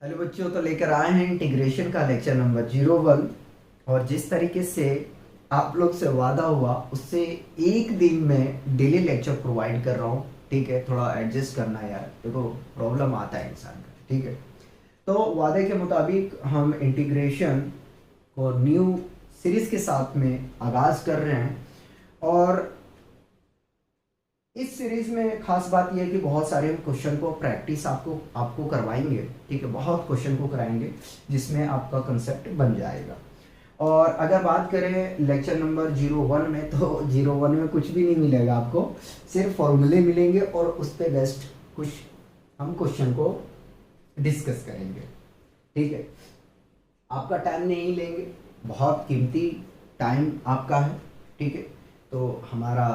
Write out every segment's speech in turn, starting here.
Hello बच्चों, तो लेकर आए हैं इंटीग्रेशन का लेक्चर नंबर 01। और जिस तरीके से आप लोग से वादा हुआ उससे एक दिन में डेली लेक्चर प्रोवाइड कर रहा हूँ। ठीक है, थोड़ा एडजस्ट करना है यार, देखो प्रॉब्लम आता है इंसान का। ठीक है, तो वादे के मुताबिक हम इंटीग्रेशन को न्यू सीरीज के साथ में आगाज़ कर रहे हैं। और इस सीरीज में खास बात यह है कि बहुत सारे क्वेश्चन को प्रैक्टिस आपको आपको करवाएंगे। ठीक है, बहुत क्वेश्चन को कराएंगे जिसमें आपका कंसेप्ट बन जाएगा। और अगर बात करें लेक्चर नंबर 01 में, तो 01 में कुछ भी नहीं मिलेगा आपको, सिर्फ फॉर्मूले मिलेंगे और उस पर बेस्ट कुछ हम क्वेश्चन को डिस्कस करेंगे। ठीक है, आपका टाइम नहीं लेंगे, बहुत कीमती टाइम आपका है। ठीक है, तो हमारा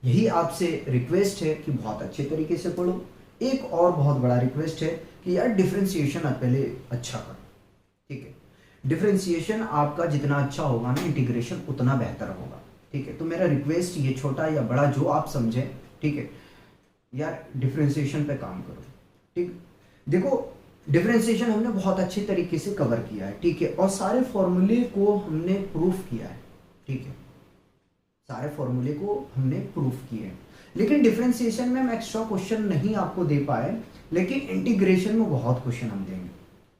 यही आपसे रिक्वेस्ट है कि बहुत अच्छे तरीके से पढ़ो। एक और बहुत बड़ा रिक्वेस्ट है कि यार डिफरेंशिएशन आप पहले अच्छा करो। ठीक है, डिफरेंशिएशन आपका जितना अच्छा होगा ना, इंटीग्रेशन उतना बेहतर होगा। ठीक है, तो मेरा रिक्वेस्ट ये छोटा या बड़ा जो आप समझें, ठीक है यार, डिफरेंशिएशन पे काम करो। ठीक, देखो डिफरेंशिएशन हमने बहुत अच्छे तरीके से कवर किया है। ठीक है, और सारे फॉर्मूले को हमने प्रूफ किया है। ठीक है, सारे फॉर्मूले को हमने प्रूफ किए, लेकिन डिफरेंशिएशन में हम एक्स्ट्रा क्वेश्चन नहीं आपको दे पाए, लेकिन इंटीग्रेशन में बहुत क्वेश्चन हम देंगे।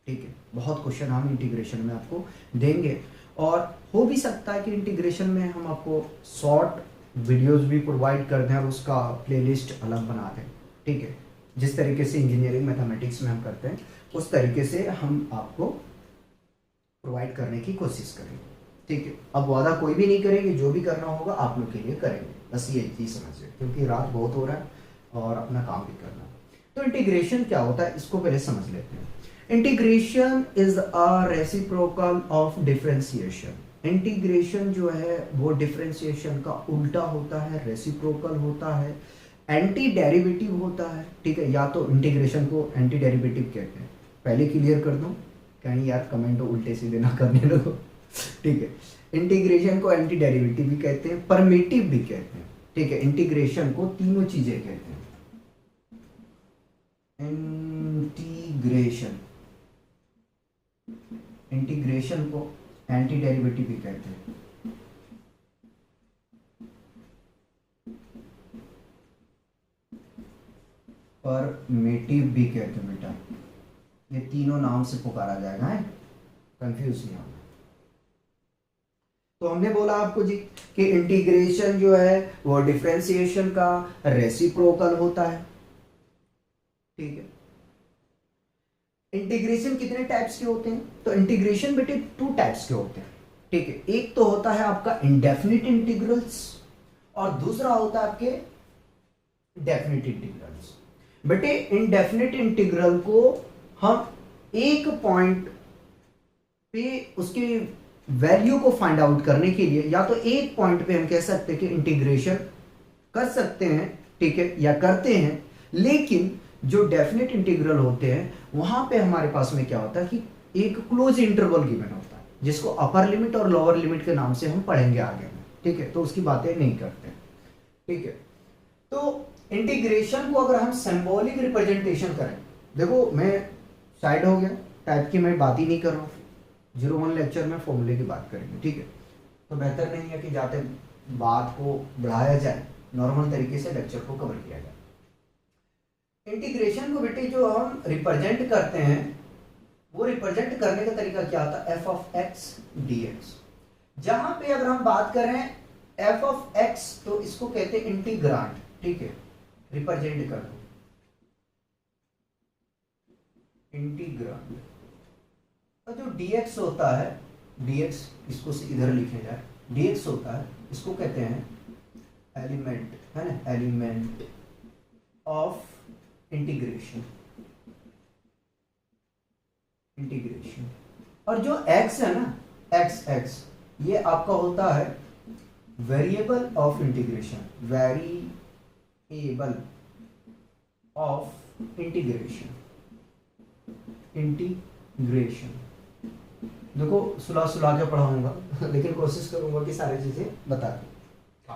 ठीक है, बहुत क्वेश्चन हम इंटीग्रेशन में आपको देंगे। और हो भी सकता है कि इंटीग्रेशन में हम आपको शॉर्ट वीडियोस भी प्रोवाइड कर दें और उसका प्लेलिस्ट अलग बना दें। ठीक है, जिस तरीके से इंजीनियरिंग मैथमेटिक्स में हम करते हैं उस तरीके से हम आपको प्रोवाइड करने की कोशिश करेंगे। ठीक है, अब वादा कोई भी नहीं करेंगे, जो भी करना होगा आप लोग के लिए करेंगे, बस ये चीज समझिए, क्योंकि रात बहुत हो रहा है और अपना काम भी करना है। तो इंटीग्रेशन क्या होता है इसको पहले समझ लेते हैं। Integration is a reciprocal of differentiation. Integration जो है वो डिफरेंशिएशन का उल्टा होता है, रेसिप्रोकल होता है, एंटी डेरिवेटिव होता है। ठीक है, या तो इंटीग्रेशन को एंटी डेरिवेटिव कहते हैं, पहले क्लियर कर दूं, कहीं यार कमेंट उल्टे सीधे ना करने लगो। ठीक है, इंटीग्रेशन को एंटी डेरिवेटिव भी कहते हैं, परमिटिव भी कहते हैं। ठीक है, इंटीग्रेशन को तीनों चीजें कहते हैं। इंटीग्रेशन इंटीग्रेशन को एंटी डेरिवेटिव भी कहते हैं, परमिटिव भी कहते हैं। बेटा ये तीनों नाम से पुकारा जाएगा, है कंफ्यूज नहीं होना। तो हमने बोला आपको जी कि इंटीग्रेशन जो है वो डिफरेंशिएशन का रेसिप्रोकल होता है। ठीक है, इंटीग्रेशन कितने टाइप्स के होते हैं? तो इंटीग्रेशन बेटे 2 टाइप्स के होते हैं। ठीक है, एक तो होता है आपका इंडेफिनिट इंटीग्रल्स और दूसरा होता है आपके डेफिनिट इंटीग्रल्स। बेटे इंडेफिनिट इंटीग्रल को हम एक पॉइंट पे उसके वैल्यू को फाइंड आउट करने के लिए या तो एक पॉइंट पे हम कह सकते हैं कि इंटीग्रेशन कर सकते हैं, ठीक है, या करते हैं। लेकिन जो डेफिनेट इंटीग्रल होते हैं वहां पे हमारे पास में क्या होता है कि एक क्लोज इंटरवल गिवन होता है, जिसको अपर लिमिट और लोअर लिमिट के नाम से हम पढ़ेंगे आगे में। ठीक है, तो उसकी बातें नहीं करते। ठीक है, तो इंटीग्रेशन को अगर हम सिंबॉलिक रिप्रेजेंटेशन करें, देखो मैं साइड हो गया, टाइप की मैं बात ही नहीं कर रहा हूँ, 01 लेक्चर में फॉर्मूले की बात करेंगे। ठीक है, तो बेहतर नहीं है कि जाते बात को बढ़ाया जाए, नॉर्मल तरीके से लेक्चर को कवर किया जाए। इंटीग्रेशन को बेटे जो हम रिप्रेजेंट करते हैं वो रिप्रेजेंट करने का तरीका क्या होता है? F of x d x. जहां पे अगर हम बात करें एफ ऑफ एक्स तो इसको कहते हैं इंटीग्रांड। ठीक है, रिप्रेजेंट कर दो इंटीग्रांड। तो जो dx होता है, dx इसको से इधर लिखे जाए, dx होता है, इसको कहते हैं एलिमेंट, है ना, एलिमेंट ऑफ इंटीग्रेशन। इंटीग्रेशन और जो x है ना, x ये आपका होता है variable of integration, variable of integration. Integration देखो सुला सुला के पढ़ाऊंगा लेकिन कोशिश करूंगा कि सारी चीजें बता दूं।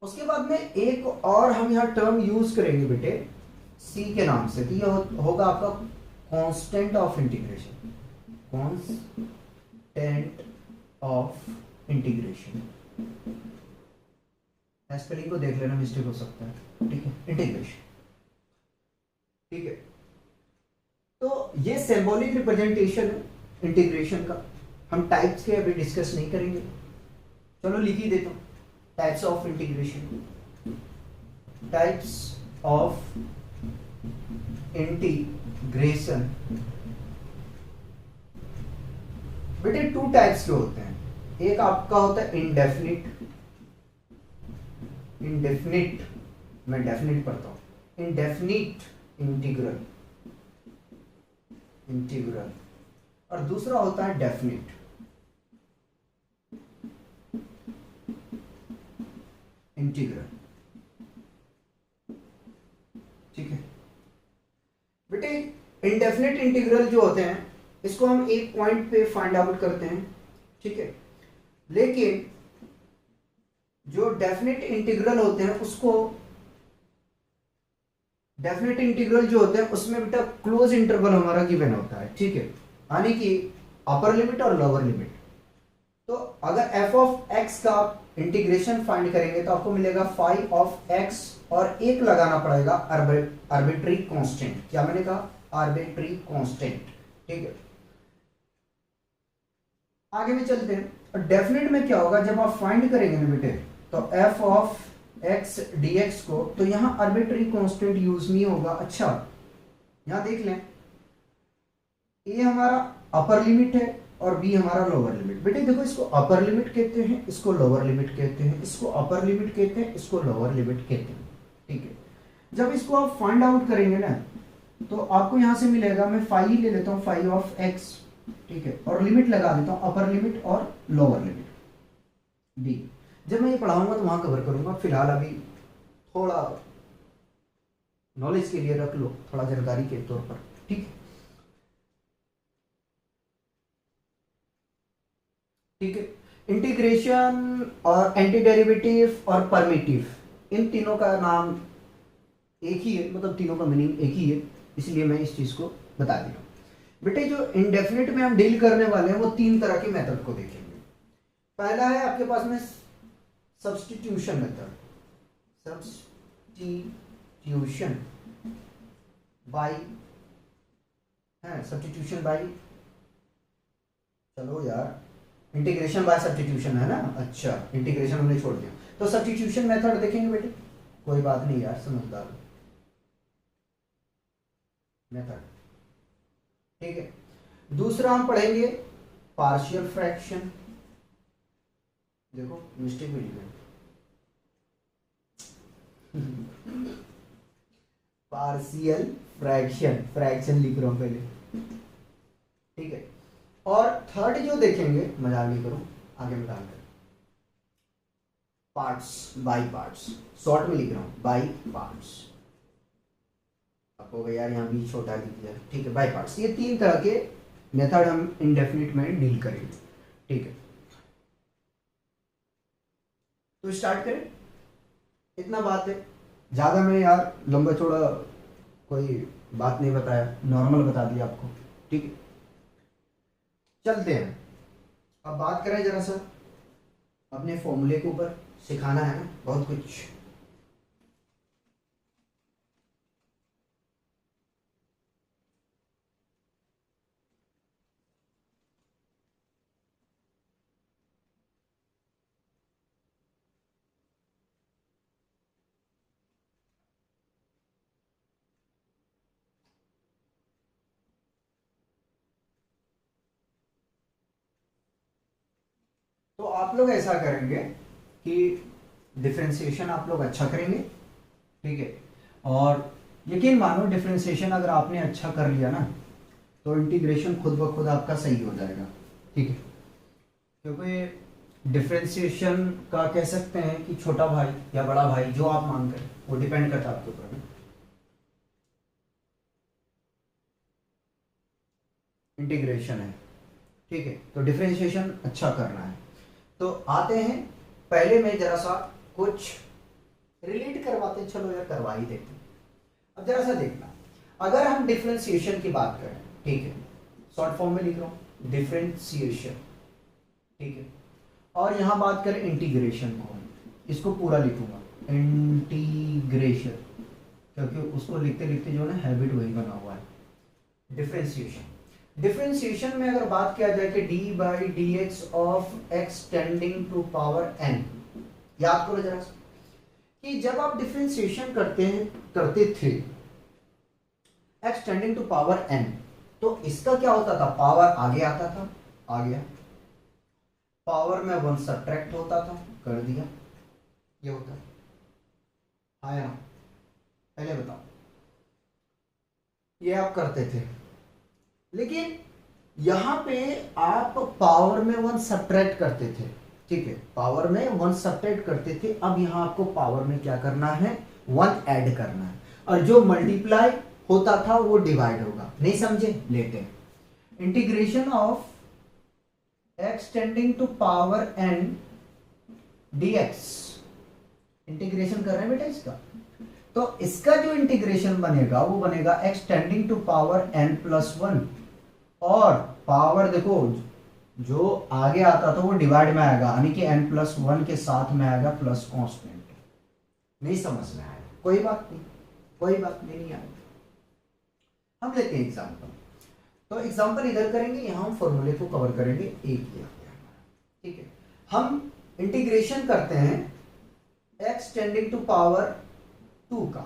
उसके बाद में एक और हम यहां टर्म यूज करेंगे बेटे, सी के नाम से, तो ये होगा आपका constant of integration, constant of integration. Spelling को देख लेना, मिस्टेक हो सकता है, ठीक है, इंटीग्रेशन, ठीक है। तो ये सिंबॉलिक रिप्रेजेंटेशन है इंटीग्रेशन का। हम टाइप्स के अभी डिस्कस नहीं करेंगे, चलो लिख ही देता हूं, types of integration, types of integration. बेटे टू टाइप्स के होते हैं, एक आपका होता है इंडेफिनिट, इंडेफिनिट, मैं डेफिनिट पढ़ता हूं, इंडेफिनिट इंटीग्रल, इंटीग्रल, और दूसरा होता है डेफिनिट, इंटीग्रल, ठीक है बेटे। इंडेफिनिट इंटीग्रल जो होते हैं इसको हम एक पॉइंट पे फाइंड आउट करते हैं, ठीक है, लेकिन जो डेफिनिट इंटीग्रल होते हैं उसको, डेफिनिट इंटीग्रल जो होते हैं उसमें बेटा क्लोज इंटरवल हमारा गिवन होता है, ठीक है, यानी कि अपर लिमिट और लोअर लिमिट। तो अगर f ऑफ x का इंटीग्रेशन फाइंड करेंगे तो आपको मिलेगा फाइव ऑफ x, और एक लगाना पड़ेगा आर्बिट्री कांस्टेंट, क्या मैंने कहा, आर्बिट्री कांस्टेंट, ठीक है। आगे भी चलते हैं, और डेफिनेट में क्या होगा, जब आप फाइंड करेंगे ना बेटे, तो f ऑफ x dx को, तो यहां आर्बिट्री कांस्टेंट यूज नहीं होगा। अच्छा यहां देख लें, ये हमारा अपर लिमिट है और b हमारा लोअर लिमिट। बेटे देखो, इसको अपर लिमिट कहते हैं, इसको लोअर लिमिट कहते हैं, इसको अपर लिमिट कहते हैं, इसको लोअर लिमिट कहते हैं, ठीक है। जब इसको आप फाइंड आउट करेंगे ना, तो आपको यहां से मिलेगा, मैं फाइव ही ले लेता हूं, फाइव ऑफ x, ठीक है, और लिमिट लगा देता हूं, अपर लिमिट और लोअर लिमिट b। जब मैं ये पढ़ाऊंगा तो वहां कवर करूंगा, फिलहाल अभी थोड़ा नॉलेज के लिए रख लो, थोड़ा जानकारी के तौर पर, ठीक है, ठीक है। इंटीग्रेशन और एंटी डेरिवेटिव और परमिटिव, इन तीनों का नाम एक ही है, मतलब तीनों का मीनिंग एक ही है, इसलिए मैं इस चीज को बता दे रहा हूं। बेटे जो इंडेफिनिट में हम डील करने वाले हैं वो तीन तरह के मेथड को देखेंगे। पहला है आपके पास में सब्स्टिट्यूशन मेथड, सब्स्टिट्यूशन बाय, है सब्स्टिट्यूशन बाय, चलो यार इंटीग्रेशन बाय सब्स्टिट्यूशन है ना, अच्छा इंटीग्रेशन हमने छोड़ दिया, तो सब्स्टिट्यूशन मेथड देखेंगे बेटे, कोई बात नहीं यार, समझदार मेथड, ठीक है। दूसरा हम पढ़ेंगे पार्शियल फ्रैक्शन, देखो मिस्टेक भी लिखा, पार्शियल फ्रैक्शन, फ्रैक्शन लिख रहा हूं पहले, ठीक है। और थर्ड जो देखेंगे, मजाक नहीं करो, आगे में डाल कर, पार्ट्स, बाई पार्ट्स, शॉर्ट में लिख रहा हूं, बाई पार्ट्स, आपको यार यहाँ भी छोटा लिख दिया, ठीक है, बाई पार्ट्स। ये तीन तरह के मेथड हम इंडेफिनिट में डील करेंगे, ठीक है। तो स्टार्ट करें, इतना बात है, ज्यादा मैं यार लंबा चौड़ा कोई बात नहीं बताया, नॉर्मल बता दिया आपको, ठीक है। चलते हैं, अब बात करें जरा सा अपने फॉर्मूले के ऊपर, सिखाना है ना बहुत कुछ। तो आप लोग ऐसा करेंगे कि डिफरेंशिएशन आप लोग अच्छा करेंगे, ठीक है, और यकीन मानो डिफरेंशिएशन अगर आपने अच्छा कर लिया ना, तो इंटीग्रेशन खुद ब खुद आपका सही हो जाएगा, ठीक है। क्योंकि डिफरेंशिएशन का कह सकते हैं कि छोटा भाई या बड़ा भाई जो आप मांग करें, वो डिपेंड करता है आपके ऊपर में, इंटीग्रेशन है, ठीक है। तो डिफरेंशिएशन अच्छा करना है, तो आते हैं, पहले मैं जरा सा कुछ रिलेट करवाते हैं, चलो यार करवा ही देते हैं। अब जरा सा देखना, अगर हम डिफरेंशिएशन की बात करें, ठीक है, शॉर्ट फॉर्म में लिख रहा हूं डिफरेंशिएशन, ठीक है, और यहां बात करें इंटीग्रेशन को, इसको पूरा लिखूंगा इंटीग्रेशन, क्योंकि उसको लिखते लिखते जो है ना हैबिट वही बना हुआ है। डिफरेंशिएशन में अगर बात किया जाए कि D by D x of x tending to power N, याद करो जरा कि जब आप डिफरेंशिएशन करते थे X tending to power N, तो इसका क्या होता था, पावर आगे आता था, आ गया, पावर में 1 सब्ट्रैक्ट होता था, कर दिया, ये होता है आया ना, पहले बताओ, ये आप करते थे, लेकिन यहां पे आप पावर में 1 सब्ट्रैक्ट करते थे, ठीक है, पावर में 1 सब्ट्रैक्ट करते थे, अब यहां आपको पावर में क्या करना है, 1 ऐड करना है, और जो मल्टीप्लाई होता था वो डिवाइड होगा, नहीं समझे, लेते हैं, integration of x tending to power N dx, integration कर रहे हैं बेटा इसका, तो इसका जो इंटीग्रेशन बनेगा वो बनेगा x tending to power n plus 1, और पावर देखो जो आगे आता था वो डिवाइड में आएगा, यानी कि n प्लस 1 के साथ में आएगा प्लस कांस्टेंट, नहीं समझ में आएगा, कोई बात नहीं, कोई बात नहीं आएगा। हम लेते हैं एग्जांपल, तो एग्जांपल इधर करेंगे, यहां हम फॉर्मूले को कवर करेंगे, एक ये, ठीक है, हम इंटीग्रेशन करते हैं x टेंडिंग टू पावर 2 का,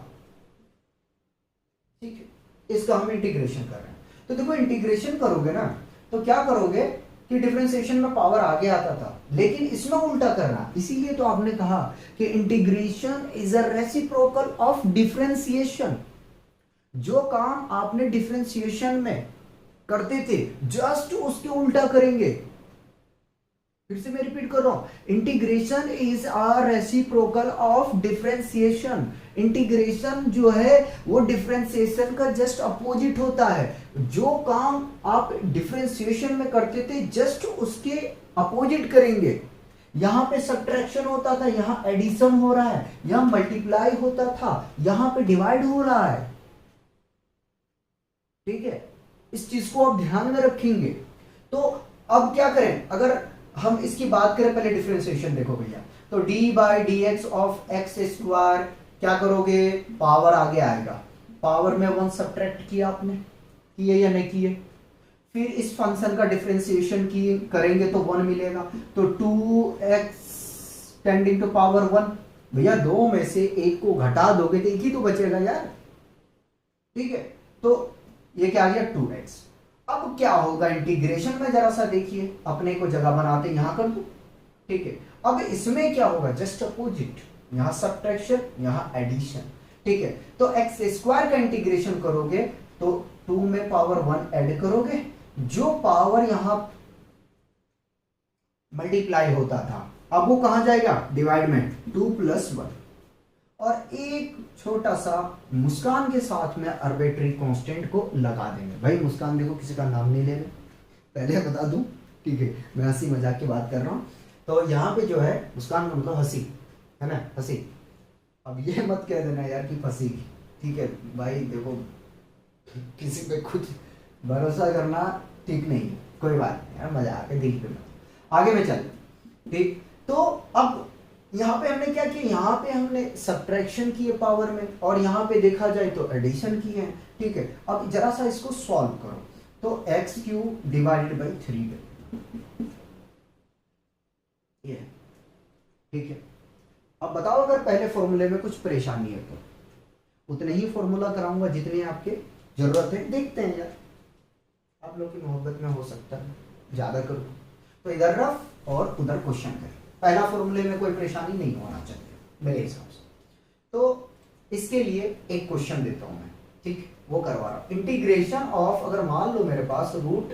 ठीक है, इसका हम इंटीग्रेशन कर रहे हैं, तो देखो इंटीग्रेशन करोगे ना तो क्या करोगे कि डिफरेंशिएशन में पावर आगे आता था, लेकिन इसमें उल्टा करना, इसीलिए तो आपने कहा कि integration is a reciprocal of differentiation, जो काम आपने डिफरेंशिएशन में करते थे जस्ट उसके उल्टा करेंगे, फिर से मैं रिपीट कर रहा हूं, integration is a reciprocal of differentiation, integration जो है वो डिफरेंशिएशन का जस्ट अपोजिट होता है, जो काम आप डिफरेंशिएशन में करते थे जस्ट उसके अपोजिट करेंगे, यहां पे सब्ट्रैक्शन होता था, यहां एडिशन हो रहा है, यहां मल्टीप्लाई होता था, यहां पे डिवाइड हो रहा है, ठीक है, इस चीज को आप ध्यान में रखेंगे। तो अब क्या करें, अगर हम इसकी बात करें, पहले डिफरेंशिएशन देखो भैया, तो d by D x of x square, क्या करोगे, पावर आगे आएगा, पावर में 1 सब्ट्रैक्ट किया आपने, किए या नहीं किए, फिर इस फंक्शन का डिफरेंशिएशन की करेंगे तो 1 मिलेगा, तो 2x टेंडिंग टू पावर 1, भैया दो में से एक को घटा दोगे तो एक ही तो बचेगा यार, ठीक है, तो ये क्या आ गया 2x। अब क्या होगा इंटीग्रेशन में, जरा सा देखिए, अपने को जगह बनाते यहां कर दो, ठीक है, अब इसमें क्या होगा, जस्ट अपोजिट, यहां सब्ट्रैक्शन यहां एडिशन, ठीक है, तो एक्स स्क्वायर का इंटीग्रेशन करोगे तो 2 में पावर 1 ऐड करोगे, जो पावर यहां मल्टीप्लाई होता था अब वो कहां जाएगा, डिवाइड में, 2 प्लस 1, और एक छोटा सा मुस्कान के साथ में आर्बिट्री कांस्टेंट को लगा देंगे, भाई मुस्कान देखो किसी का नाम नहीं ले रहे, पहले बता दूं, ठीक है, मैं हंसी मजाक की बात कर रहा हूं, तो यहाँ पे जो है मुस्कान का मतलब हंसी है ना, हंसी, अब ये मत कह देना यार कि फंसीगी, ठीक है भाई, देखो किसी पे कुछ भरोसा करना ठीक नहीं है, कोई बात नहीं यार, मजा आके दिल पे मत, आगे में चल, ठीक, तो अब यहाँ पे हमने क्या किया, यहाँ पे हमने सब्ट्रैक्शन की है पावर में, और यहाँ पे देखा जाए तो एडिशन की है, ठीक है, अब जरा सा इसको सॉल्व करो, तो एक्स क्यूब डिवाइडेड बाई 3, ये ठीक है, अब बताओ अगर पहले फॉर्मूले में कुछ परेशानी है तो उतने ही फॉर्मूला कराऊंगा जितने आपके जरूरत है, देखते हैं यार आप लोग की मोहब्बत में हो सकता है ज्यादा करूँ, तो इधर रफ और उधर क्वेश्चन करें, पहला फॉर्मूले में कोई परेशानी नहीं होना चाहिए मेरे हिसाब से, तो इसके लिए एक क्वेश्चन देता हूं मैं, ठीक, वो करवा रहा हूं, इंटीग्रेशन ऑफ, अगर मान लो मेरे पास रूट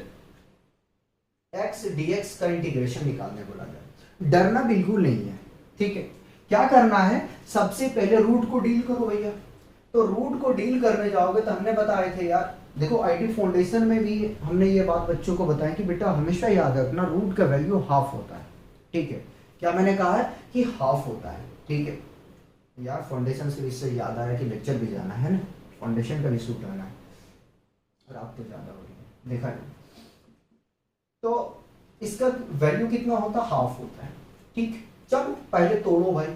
एक्स dx का इंटीग्रेशन निकालने बोला जाए, डरना बिल्कुल नहीं है, ठीक है, क्या करना है, सबसे पहले रूट को डील करो भैया, तो रूट को डील करने जाओगे तो हमने बताए थे यार, देखो आईटी फाउंडेशन में भी हमने ये बात बच्चों को बताई कि बेटा हमेशा याद रखना रूट का वैल्यू हाफ होता है, ठीक है, क्या मैंने कहा है कि हाफ होता है, ठीक है, यार फाउंडेशन से इससे याद आया कि लेक्चर भी जाना है ना, फाउंडेशन का भी सूट आना है, रात तो ज़्यादा हो रही है, देखा नहीं। तो इसका वैल्यू कितना होता है, हाफ होता है। ठीक, चलो पहले तोड़ो भाई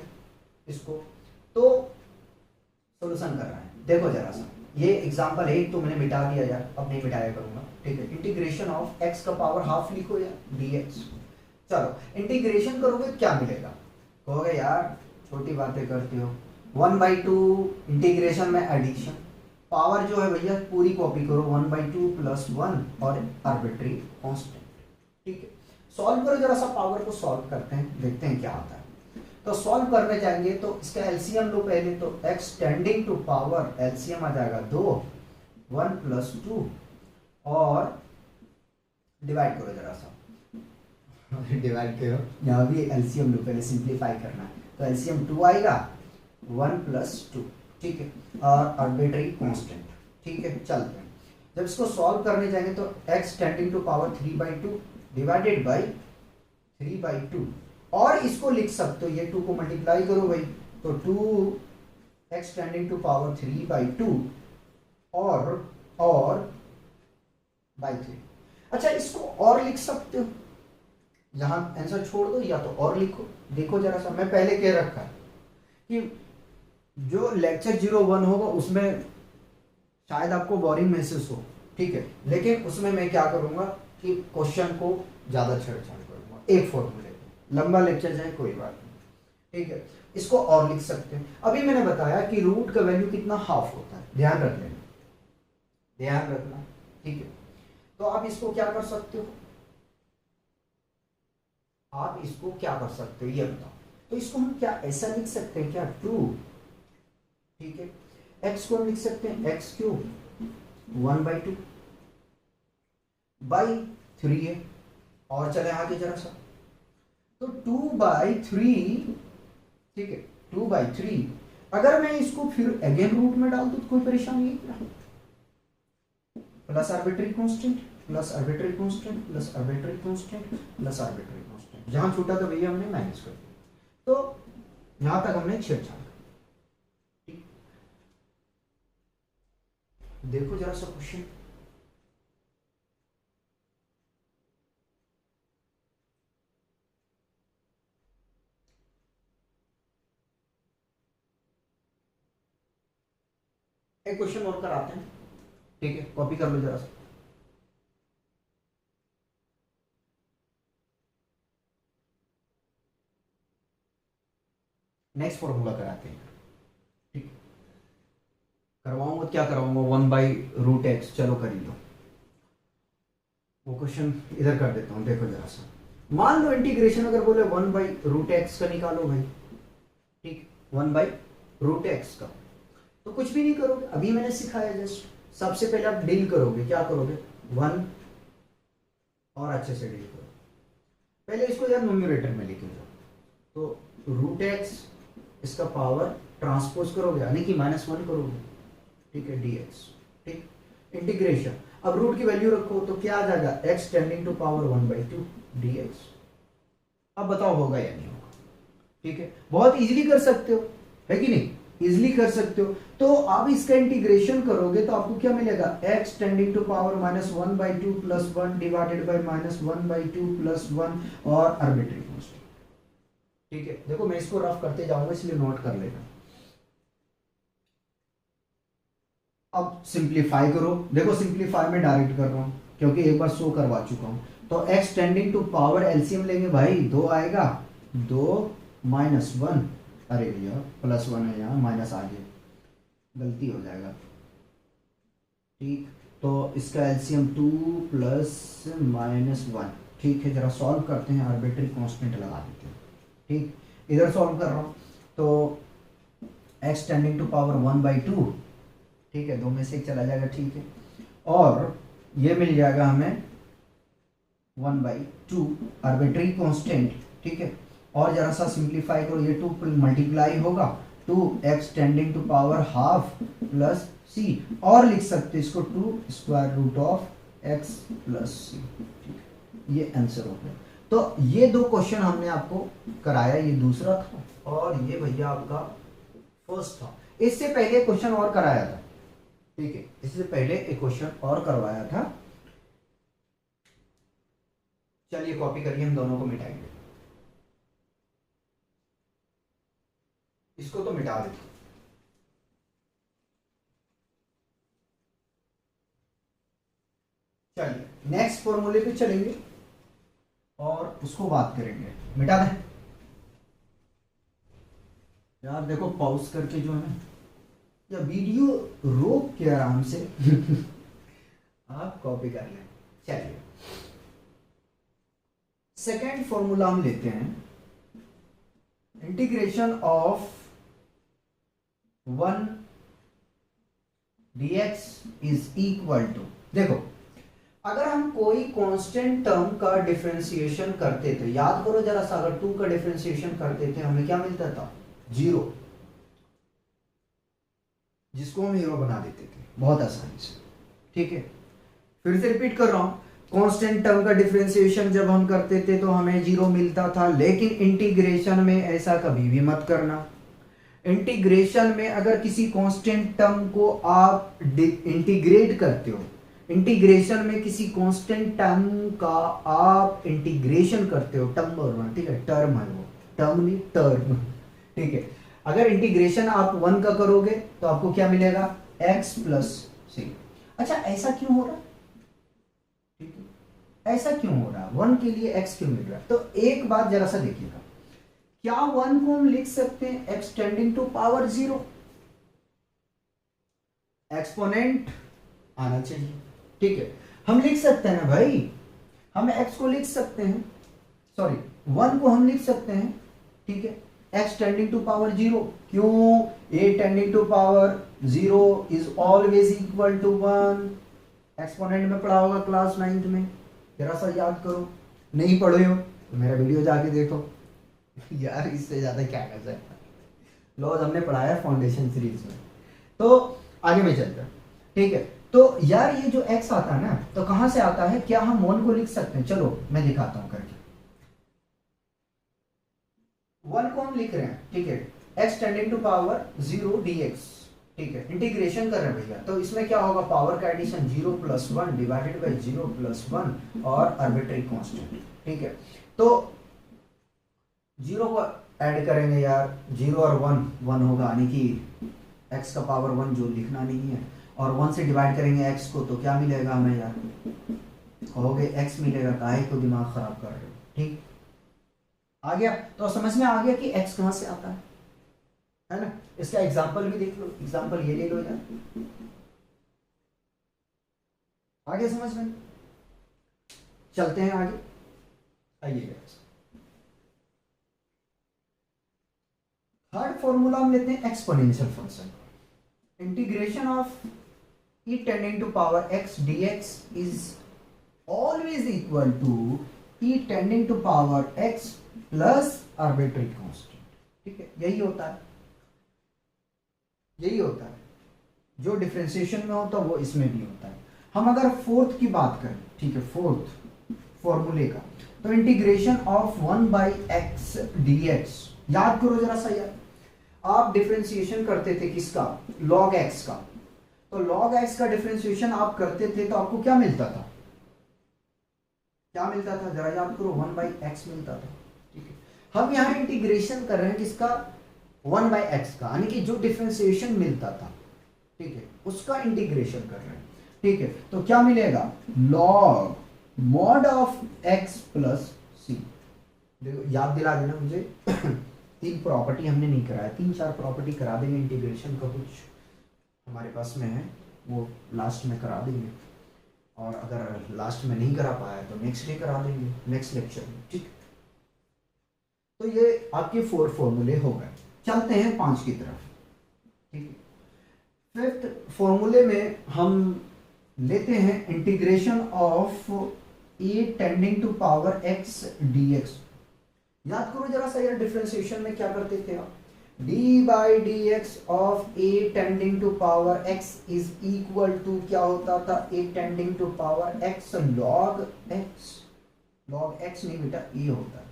इसको। तो सोल्यूशन कर रहा है, देखो जरा सा, ये एग्जांपल एक तो मैंने मिटा दिया यार, अब नहीं मिटाया करूंगा। ठीक है, इंटीग्रेशन ऑफ x का पावर हाफ लिखो यार dx। चलो इंटीग्रेशन करोगे क्या मिलेगा, कहोगे यार छोटी बातें करते हो, 1/2 इंटीग्रेशन में एडिशन, पावर जो है भैया पूरी कॉपी करो, 1/2 + 1 और आर्बिट्री कांस्टेंट। ठीक है, सॉल्व करो जरा सा, पावर को सॉल्व करते हैं, देखते हैं क्या आता है। तो सॉल्व करने जाएंगे तो इसका एलसीएम लो पहले, तो x tending to power LCM आ जाएगा 2, 1 + 2 और डिवाइड करो जरा सा, डिवाइड करो, यहाँ भी एलसीएम लो पहले, सिंप्लीफाई करना है। तो एलसीएम 2 आएगा, 1 + 2। ठीक है, और आर्बिट्री कांस्टेंट। ठीक है, चलते हैं। जब इसको सॉल्व करने जाएंगे तो x tending to power 3/2 divided by 3/2, और इसको लिख सकते हो, ये 2 को मल्टीप्लाई करो भाई, तो 2x टेंडिंग टू पावर 3/2 और बाई 3। अच्छा, इसको और लिख सकते हो, यहां आंसर छोड़ दो या तो और लिखो। देखो जरा सा, मैं पहले कह रखा है कि जो लेक्चर 01 होगा उसमें शायद आपको बोरिंग महसूस हो, ठीक है, लेकिन उसमें मैं क्या करूंगा कि क्वेश्चन को ज्यादा छेड़छाड़ करूंगा, एक फॉर्मूले को, लंबा लेक्चर जाए कोई बात नहीं। ठीक है, इसको और लिख सकते हैं। अभी मैंने बताया कि रूट का वैल्यू कितना, हाफ होता है, ध्यान रख लेना, ध्यान रखना। ठीक है, तो आप इसको क्या कर सकते हो, आप इसको क्या कर सकते हो ये बताओ। तो इसको हम क्या ऐसा लिख सकते हैं क्या, 2, ठीक है, x को हम लिख सकते हैं x³ 1/2 बाई 3 है, और चले आगे जरा सा, तो 2/3, ठीक है, 2/3। अगर मैं इसको फिर अगेन रूट में डाल दूं तो कोई परेशानी नहीं, plus arbitrary constant plus arbitrary constant plus arbitrary constant plus arbitrary constant, जहां छूटा था भैया हमने माइनस कर दिया। तो यहां तक हमने छेड़छाड़। देखो जरा सा क्वेश्चन, एक क्वेश्चन और कराते हैं, ठीक है, कॉपी कर लो जरा सा। नेक्स्ट फॉर्मूला कराते हैं, ठीक, करवाऊंगा, क्या करवाऊंगा, 1/√x, चलो कर लो। वो क्वेश्चन इधर कर देता हूं, देखो जरा सा, मान लो इंटीग्रेशन अगर बोले 1/√x का निकालो भाई, ठीक, 1/√x का, तो कुछ भी नहीं करोगे, अभी मैंने सिखाया जस्ट। सबसे पहले आप डील करोगे, क्या करोगे, 1 और अच्छे से डील करो। पहले इसको यार न्यूमरेटर में लेके जाओ, तो √x इसका पावर ट्रांसपोज करोगे, यानी कि -1 करोगे, ठीक है, dx, ठीक, इंटीग्रेशन, अब रूट की वैल्यू रखो तो क्या आ जाएगा, x tending to power 1/2 dx। अब बताओ होगा या नहीं होगा, ठीक है, बहुत इजीली कर सकते हो, है कि नहीं, इजीली कर सकते हो। तो आप इसका इंटीग्रेशन करोगे तो आपको क्या मिलेगा, x tending to power -1/2 + 1 divided by -1/2 + 1 और आर्बिट्री कांस्टेंट। ठीक है, देखो मैं इसको रफ करते जाऊंगा इसलिए नोट कर लेना। अब सिंप्लीफाई करो, देखो सिंप्लीफाई में डायरेक्ट कर रहा हूं क्योंकि एक बार शो करवा चुका हूं। तो x tending to power LCM लेंगे भाई, 2 आएगा, 2 - 1, अरे भैया +1 है यहाँ, माइनस आगे गलती हो जाएगा, ठीक, तो इसका एलसीएम 2 + -1, ठीक है, जरा सॉल्व करते हैं, आर्बिट्री कांस्टेंट लगा देते हैं, ठीक, इधर सॉल्व कर रहा हूँ, तो x टेंडिंग टू पावर 1/2, ठीक है, 2 में से 1 चला जाएगा, ठीक है, और ये मिल जाएगा हमें 1/2 आर्बिट्री कांस्टेंट, ठीक है, और जरा सा सिंप्लीफाई करो, ये 2 मल्टीप्लाई होगा, 2x tending to power half plus c, और लिख सकते इसको 2√x + c, ये आंसर हो गया। तो ये 2 क्वेश्चन हमने आपको कराया, ये दूसरा था और ये भैया आपका फर्स्ट था। इससे पहले क्वेश्चन और कराया था, ठीक है, इससे पहले एक क्वेश्चन और करवाया था, चलिए कॉपी करिए, हम दोनों को मिटाएंगे, इसको तो मिटा देते। चलिए नेक्स्ट फॉर्मूले पे चलेंगे और उसको बात करेंगे। मिटा दें यार, देखो पॉज करके जो है या वीडियो रोक के आराम से आप कॉपी कर लें। चलिए सेकेंड फॉर्मूला हम लेते हैं, integration of 1 dx is equal to, देखो अगर हम कोई कांस्टेंट टर्म का डिफरेंशिएशन करते थे, याद करो जरा सा, अगर 2 का डिफरेंशिएशन करते थे हमें क्या मिलता था, 0, जिसको हम 0 बना देते थे बहुत आसानी से। ठीक है, फिर से रिपीट कर रहा हूं, कांस्टेंट टर्म का डिफरेंशिएशन जब हम करते थे तो हमें 0 मिलता था, लेकिन इंटीग्रेशन में ऐसा कभी भी मत करना। इंटीग्रेशन में अगर किसी कांस्टेंट टर्म को आप इंटीग्रेट करते हो, इंटीग्रेशन में किसी कांस्टेंट टर्म का आप इंटीग्रेशन करते हो, टर्म और ठीक है, टर्म है वो, टर्म नहीं टर्म। ठीक है, अगर इंटीग्रेशन आप 1 का करोगे तो आपको क्या मिलेगा, x प्लस सी। अच्छा ऐसा क्यों हो रहा है, ठीक है, ऐसा क्यों हो रहा है, 1 के लिए x क्यों मिल रहा है? तो एक बात जरा सा देखिएगा, क्या 1 को हम लिख सकते हैं x tending to power 0? Exponent आना चाहिए। ठीक है, हम लिख सकते हैं ना भाई, हम x को लिख सकते हैं, सॉरी 1 को हम लिख सकते हैं, ठीक है, x टेंडिंग टू पावर 0, क्यों, a tending to power 0 is always equal to 1। Exponent में पढ़ा होगा क्लास 9th में, जरा सा याद करो, नहीं पढ़े हो तो मेरा वीडियो जाके देखो यार, इससे ज्यादा क्या कर सकता, लॉज हमने पढ़ाया फाउंडेशन सीरीज में। तो आगे में चलते हैं, ठीक है, तो यार ये जो x आता है ना, तो कहां से आता है, क्या हम 1 को लिख सकते हैं, चलो मैं दिखाता हूं करके। 1 को हम लिख रहे हैं, ठीक है, x tending to power 0 dx, ठीक है, इंटीग्रेशन कर रहे हैं भैया, तो इसमें क्या होगा, पावर का addition 0 plus 1 divided by 0 plus 1 और आर्बिट्री कांस्टेंट। ठीक है, तो 0 को ऐड करेंगे यार, 0 और 1 होगा, यानी कि x का पावर 1 जो लिखना नहीं है, और 1 से डिवाइड करेंगे x को, तो क्या मिलेगा हमें यार, कहोगे x मिलेगा, काहे को दिमाग खराब कर रहे हो। ठीक, आ गया, तो समझ में आ गया कि x कहां से आता है ना। इसका एग्जांपल भी देख लो, एग्जांपल ये ले लो यार, आगे समझ में, चलते हैं आगे, आइएगा। थर्ड फॉर्मूला हम लेते हैं exponential function, integration of e tending to power x dx is always equal to e tending to power x plus arbitrary constant. ठीक है, यही होता है, यही होता है, जो डिफरेंशिएशन में होता है वो इसमें भी होता है। हम अगर फोर्थ की बात करें, ठीक है, फोर्थ फॉर्मूले का, तो integration of 1 by x dx, याद करो जरा सा यार, आप डिफरेंशिएशन करते थे किसका, log x का, तो log x का डिफरेंशिएशन आप करते थे तो आपको क्या मिलता था, क्या मिलता था, जरा याद करो, 1 बाई एक्स मिलता था। ठीक है, हम यहाँ इंटीग्रेशन कर रहे हैं किसका, 1 बाई एक्स का, यानी कि जो डिफरेंशिएशन मिलता था, ठीक है, उसका इंटीग्रेशन कर रहे हैं। ठीक है, तो क्या मिलेगा, log mod of x plus c. देखो याद दिला देना मुझे 3 प्रॉपर्टी हमने नहीं कराया, 3-4 प्रॉपर्टी करा देंगे, इंटीग्रेशन का कुछ हमारे पास में है, वो लास्ट में करा देंगे, और अगर लास्ट में नहीं करा पाया तो नेक्स्ट डे करा देंगे, नेक्स्ट लेक्चर में। ठीक, तो ये आपके 4 फॉर्मूले हो गए। चलते हैं 5 की तरफ। ठीक है, 5th फॉर्मूले में हम लेते हैं integration of e tending to power x dx। याद करो जरा सा यार, डिफरेंशिएशन में क्या करते थे आप, d by D x of a tending to power x is equal to, क्या होता था, a tending to power x log x, log x नहीं बेटा, e होता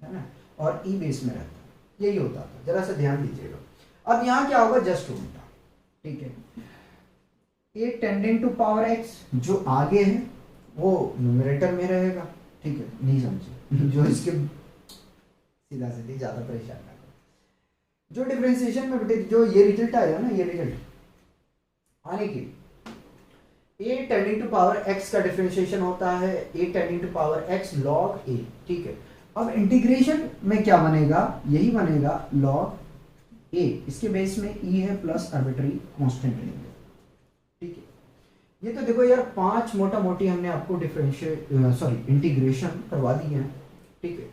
है ना, और e बेस में रहता है, यही होता था, जरा सा ध्यान दीजिएगा। अब यहाँ क्या होगा, जस्ट उल्टा। ठीक है, a tending to power x, जो आगे है वो न्यूमरेटर में रहेगा, ठीक है, नहीं समझे जो इसके सीधा सीधी ज्यादा परेशान ना करो। जो डिफरेंशिएशन में बेटे जो ये रिजल्ट आएगा ना, ये रिजल्ट आने की a tending to power x का डिफरेंशिएशन होता है a tending to power x log a, ठीक है। अब इंटीग्रेशन में क्या बनेगा, यही बनेगा लॉग ए, इसके बेस में ई है प्लस आर्बिट्री कांस्टेंट लेंगे, ठीक है। ये तो देखो यार 5 मोटा मोटी हमने आपको डिफरेंशिएट इंटीग्रेशन करवा दी है, ठीक है।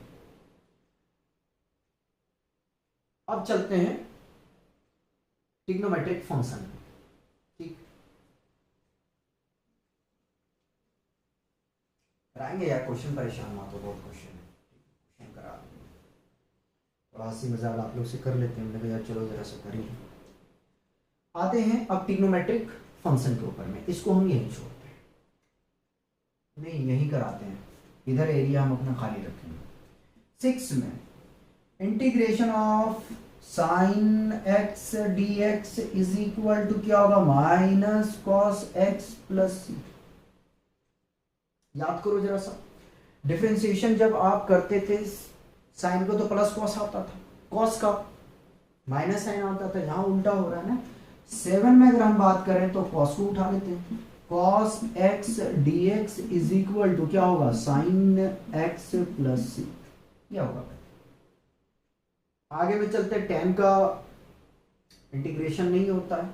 अब चलते हैं ट्रिग्नोमेट्रिक फंक्शन में, ठीक, कराएंगे यार क्वेश्चन, परेशान मत हो, बहुत क्वेश्चन है, क्वेश्चन करा देंगे, थोड़ा हंसी मजाक आप लोग से कर लेते हैं, मैंने यार चलो जरा सा करिए। आते हैं अब ट्रिग्नोमेट्रिक फंक्शन के ऊपर में, इसको हम यहीं छोड़ते हैं, नहीं यहीं कराते हैं, इधर एरिया हम अपना खाली रखेंगे। 6 में integration of sine x d x is equal to क्या होगा, minus cos x plus c. याद करो जरा सा, डिफरेंशिएशन जब आप करते थे साइन को तो प्लस कॉस आता था, कॉस का माइनस साइन आता था, यहाँ उल्टा हो रहा है ना। 7 में अगर हम बात करें तो कॉस को उठा लेते हैं, cos x d x is equal to क्या होगा, साइन एक्स प्लस सी, क्या होगा। आगे में चलते हैं, tan का इंटीग्रेशन नहीं होता है,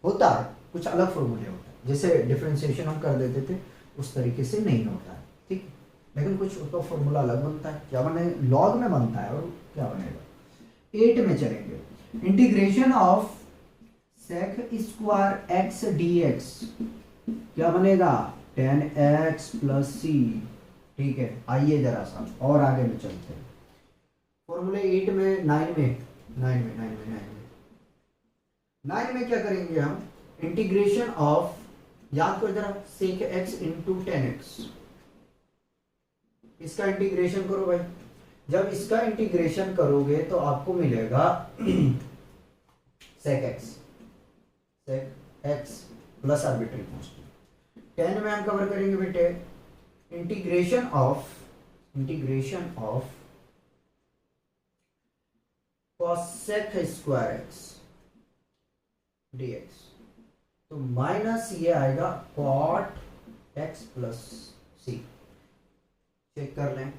होता है कुछ अलग फॉर्मूले होता है, जैसे डिफरेंशिएशन हम कर देते थे उस तरीके से नहीं होता है, ठीक, लेकिन कुछ उसका फॉर्मूला अलग बनता है, क्या बने, लॉग में बनता है, और क्या बनेगा। 8 में चलेंगे, integration of sec square x d x क्या बनेगा, tan x प्लस सी, ठीक है। आइए जरा सा और आगे में चलते हैं, फॉर्मूले 8 में 9 में क्या करेंगे हम, इंटीग्रेशन ऑफ, याद करो जरा, sec x into tan x, इसका इंटीग्रेशन करो भाई। जब इसका इंटीग्रेशन करोगे तो आपको मिलेगा sec x plus arbitrary constant. 10 में हम कवर करेंगे बेटे integration of cosec square x dx, तो माइनस ये आएगा cot x plus c. Check कर लें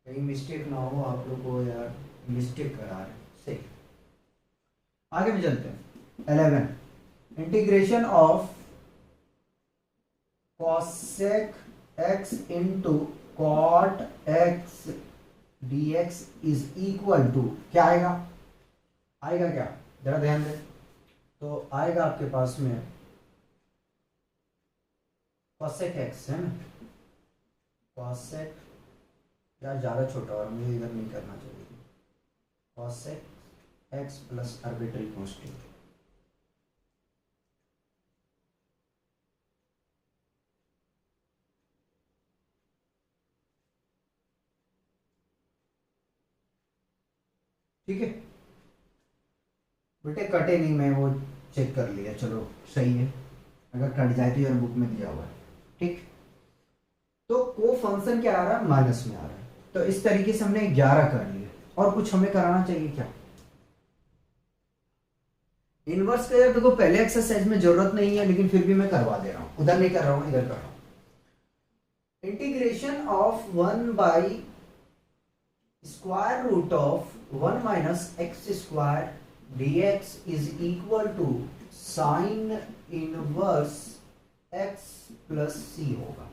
कहीं मिस्टेक ना हो, आप लोग को यार मिस्टेक करा रहे, सही। आगे भी चलते हैं, 11 integration of cosec x into cot x dx is equal to क्या आएगा क्या, जरा ध्यान दें, तो आएगा आपके पास में cosec x है ना, cosec, यार ज़्यादा छोटा और मुझे इधर नहीं करना चाहिए, cosec x plus arbitrary constant, ठीक है बेटे। कटे नहीं, मैं वो चेक कर लिया, चलो सही है, अगर कट जाए तो यार बुक में दिया हुआ है, ठीक। तो को फंक्शन क्या आ रहा है, माइनस में आ रहा है, तो इस तरीके से हमने 11 कर लिए, और कुछ हमें कराना चाहिए क्या, इनवर्स का यार देखो पहले एक्सरसाइज में जरूरत नहीं है, लेकिन फिर भी मैं करवा दे रहा हूं, उधर नहीं कर रहा हूं, इधर कर रहा हूं। Integration of 1 by square root of 1 minus x square dx is equal to sine inverse x plus c होगा,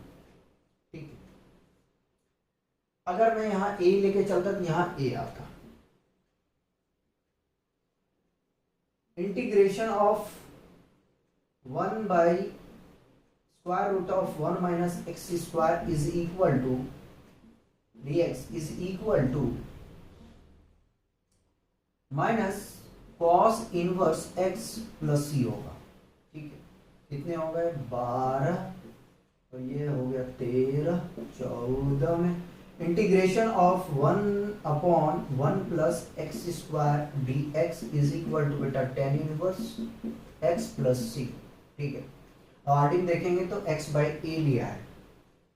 ठीक है। अगर मैं यहां a लेके चलता तो यहां a आता, integration of 1 by square root of 1 minus x square is equal to dx is equal to minus cos inverse x plus c होगा, ठीक है। कितने हो गए 12, तो ये हो गया 13, 14 में integration of 1 upon 1 plus x square d x is equal to बेटा tan inverse x plus c, ठीक है। ऑर्डिन देखेंगे तो x बाई ए लिया है,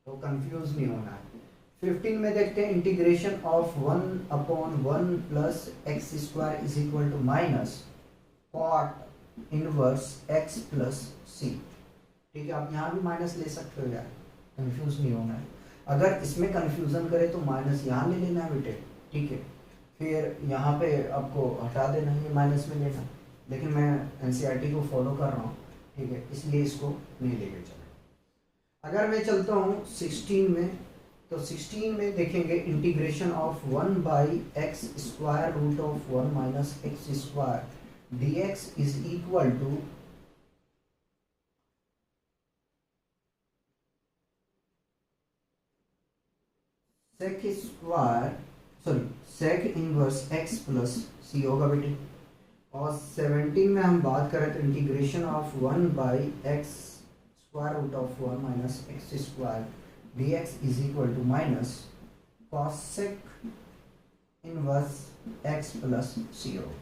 तो कंफ्यूज नहीं होना है। 15 में देखते हैं integration of 1/1 plus x square is equal to minus cot inverse x plus c. ठीक है, आप यहाँ भी माइनस ले सकते हो यार, कंफ्यूज नहीं होना है। अगर इसमें कंफ्यूजन करे तो माइनस यहाँ ले लेना है बेटे, ठीक है, फिर यहाँ पे आपको हटा देना है, ये माइनस में लेना। लेकिन मैं एनसीईआरटी को फॉलो कर रहा हूँ, ठीक है, इसलिए इसको नहीं लेके चलो। अगर मैं चलता हूँ 16 में, तो 16 में देखेंगे integration of 1 by x square root of 1 minus x square d x is equal to sec square, sorry sec inverse x plus c होगा बेटे। और 17 में हम बात करें तो integration of 1 by x square root of 1 minus x square d x is equal to minus cosec inverse x plus c हो।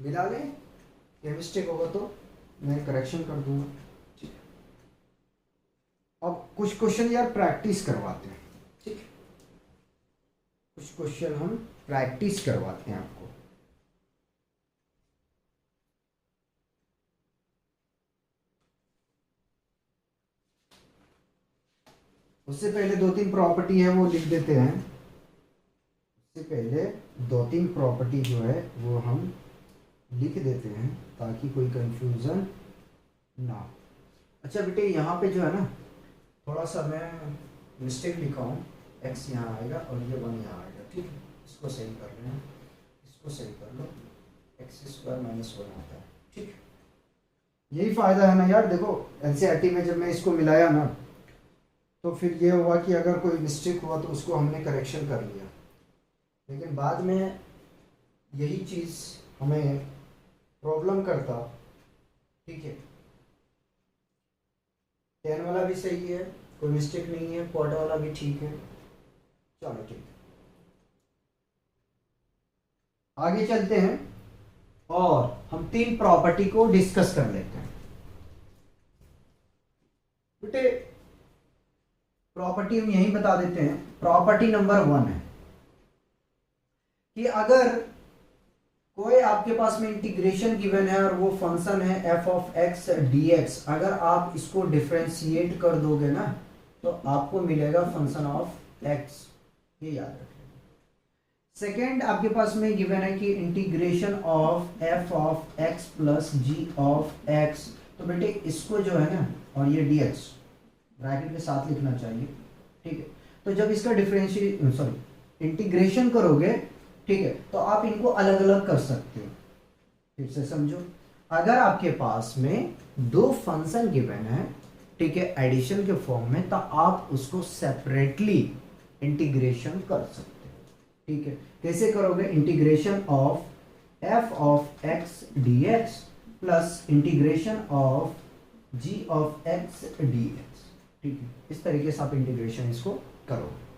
मिला लें, ये मिस्टेक होगा तो मैं करेक्शन कर दूंगा। अब कुछ क्वेश्चन यार प्रैक्टिस करवाते हैं, ठीक है, कुछ क्वेश्चन हम प्रैक्टिस करवाते हैं आपको। उससे पहले दो तीन प्रॉपर्टी है वो लिख देते हैं। उससे पहले दो तीन प्रॉपर्टी जो है वो हम लिख देते हैं ताकि कोई कंफ्यूजन ना हो। अच्छा बेटे, यहाँ पे जो है ना थोड़ा सा मैं मिस्टेक लिखा हूँ, x यहाँ आएगा और ये 1 यहाँ आएगा, ठीक है, इसको सही कर रहे हैं, इसको सही कर लो, एक्स स्क्वायर माइनस 1 आता है, ठीक है। यही फायदा है ना यार, देखो एनसीईआरटी में जब मैं इसको मिलाया ना तो फिर ये हुआ कि अगर कोई मिस्टेक हुआ तो उसको हमने करेक्शन कर लिया, लेकिन बाद में यही चीज़ हमें प्रॉब्लम करता, ठीक है। 10 वाला भी सही है, कोई मिस्टेक नहीं है, क्वार्टर वाला भी ठीक है, चलो ठीक है। आगे चलते हैं और हम तीन प्रॉपर्टी को डिस्कस कर लेते हैं बेटे। प्रॉपर्टी हम यही बता देते हैं। प्रॉपर्टी नंबर 1 है कि अगर कोई आपके पास में इंटीग्रेशन गिवन है और वो फंक्शन है F of x d x, अगर आप इसको डिफ्रेंशिएट कर दोगे ना तो आपको मिलेगा फंक्शन ऑफ एक्स, ये याद रखें। सेकेंड आपके पास में गिवन है कि integration of f of x plus g of x, तो बेटे इसको जो है ना, और ये डी एक्स ब्रैकेट के साथ लिखना चाहिए, ठीक है। तो जब इसका डिफरेंशिएट सॉरी इंटीग्रेशन करोगे, ठीक है, तो आप इनको अलग अलग कर सकते हो। फिर से समझो, अगर आपके पास में दो फंक्शन गिवन है, ठीक है, एडिशन के फॉर्म में, तो आप उसको सेपरेटली इंटीग्रेशन कर सकते हो, ठीक है। कैसे करोगे? Integration of f of x d x plus integration of g of x d x, ठीक है, इस तरीके से आप इंटीग्रेशन इसको करोगे।